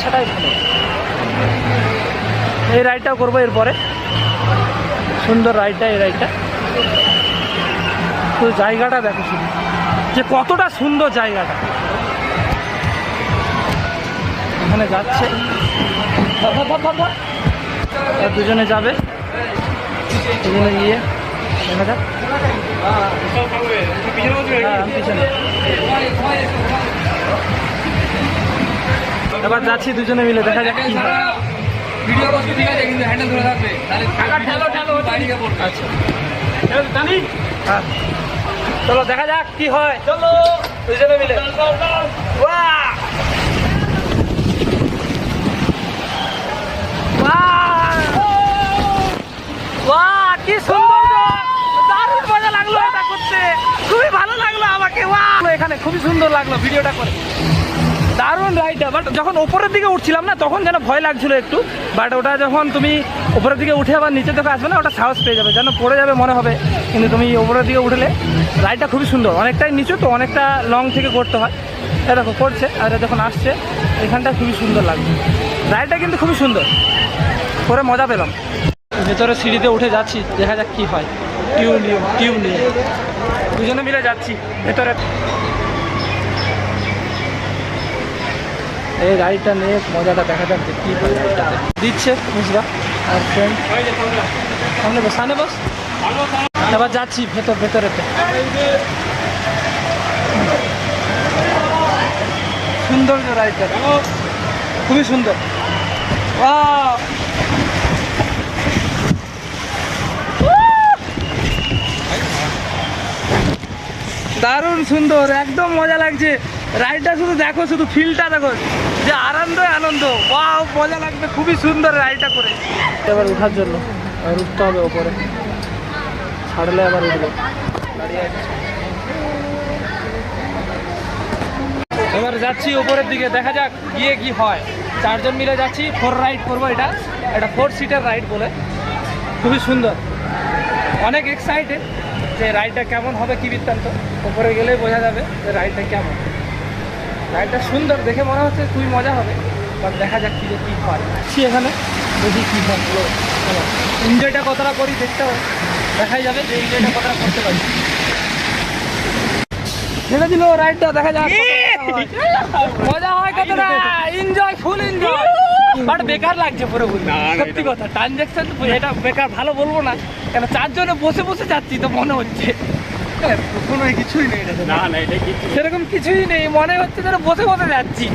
আসাটাই ভালো। এই রাইডটাও করবো এরপরে, সুন্দর রাইডটা, এই রাইডটা। তো জায়গাটা দেখো শুধু যে কতটা সুন্দর জায়গাটা। এখানে যাচ্ছে দুজনে যাবে, দুজনে গিয়ে দেখা যাক। পিছনে এবার যাচ্ছি দুজনে মিলে, দেখা যাক কি হয়। আচ্ছা চলো দেখা যাক কি হয়, চলো দুজনে মিলে। কি সুন্দর, দারুণ মজা লাগলো এটা করতে, খুবই ভালো লাগলো আমাকে। এখানে খুবই সুন্দর লাগলো ভিডিওটা করে, দারুণ রাইডটা। বাট যখন ওপরের দিকে উঠছিলাম না তখন যেন ভয় লাগছিল একটু, বাট ওটা যখন তুমি ওপরের দিকে উঠে আবার নিচে থেকে আসবে না, ওটা সাহস পেয়ে যাবে, যেন পড়ে যাবে মনে হবে। কিন্তু তুমি ওপরের দিকে উঠলে রাইডটা খুবই সুন্দর, অনেকটাই নিচু তো, অনেকটা লং থেকে করতে হয়। এটা দেখো করছে, আর যখন আসছে এখানটা খুবই সুন্দর লাগবে। রাইডটা কিন্তু খুবই সুন্দর, করে মজা পেলাম। ভেতরে সিঁড়িতে উঠে যাচ্ছি, দেখা যাক কি হয়। টিউব নিয়ে দুজনে মিলে যাচ্ছি ভেতরে। এই রাইডটা নিয়ে মজাটা দেখা যাক কি হয়। রাইডটাতে দিচ্ছে বুঝবা আর ফ্রেন্ড সামনে বস, সামনে বস। এবার যাচ্ছি ভেতরেতে। সুন্দর রাইডটা, খুবই সুন্দর। দারুণ সুন্দর, একদম মজা লাগছে রাইডটা। শুধু দেখো, শুধু ফিলটা দেখো, যে আনন্দ। ওয়াও, মজা লাগবে, খুবই সুন্দর রাইডটা করে। এবার ওঠার জন্য উঠতে হবে ওপরে, ছাড়লে আবার উঠবো। এবার যাচ্ছি উপরের দিকে, দেখা যাক গিয়ে কি হয়। চারজন মিলে যাচ্ছি, 4 রাইড করবো। এটা 4 সিটার রাইড বলে, খুবই সুন্দর। অনেক এক্সাইটেড যে রাইডটা কেমন হবে, কি বৃত্তান্ত। উপরে গেলেই বোঝা যাবে যে রাইডটা কেমন। রাইডটা সুন্দর দেখে মনে হচ্ছে, খুবই মজা হবে। বাট দেখা যাক কি হয়। এখানে দেখি কী হয়, এনজয়টা কতটা করি দেখতে হবে, দেখাই যাবে যে এনজয়টা কতটা করতে পারি। ছেড়ে দিল রাইডটা, দেখা যাক মজা হয় কতটা। Enjoy, full enjoy. বাট বেকার লাগছে পুরোপুরি, সত্যি কথা। ট্রানজ্যাকশন এটা বেকার ভালো বলবো না, কেন 4 জনে বসে বসে যাচ্ছি তো মনে হচ্ছে। কোনো কিছুই নেই, সেরকম কিছুই নেই, মনে হচ্ছে যেন বসে বসে যাচ্ছি।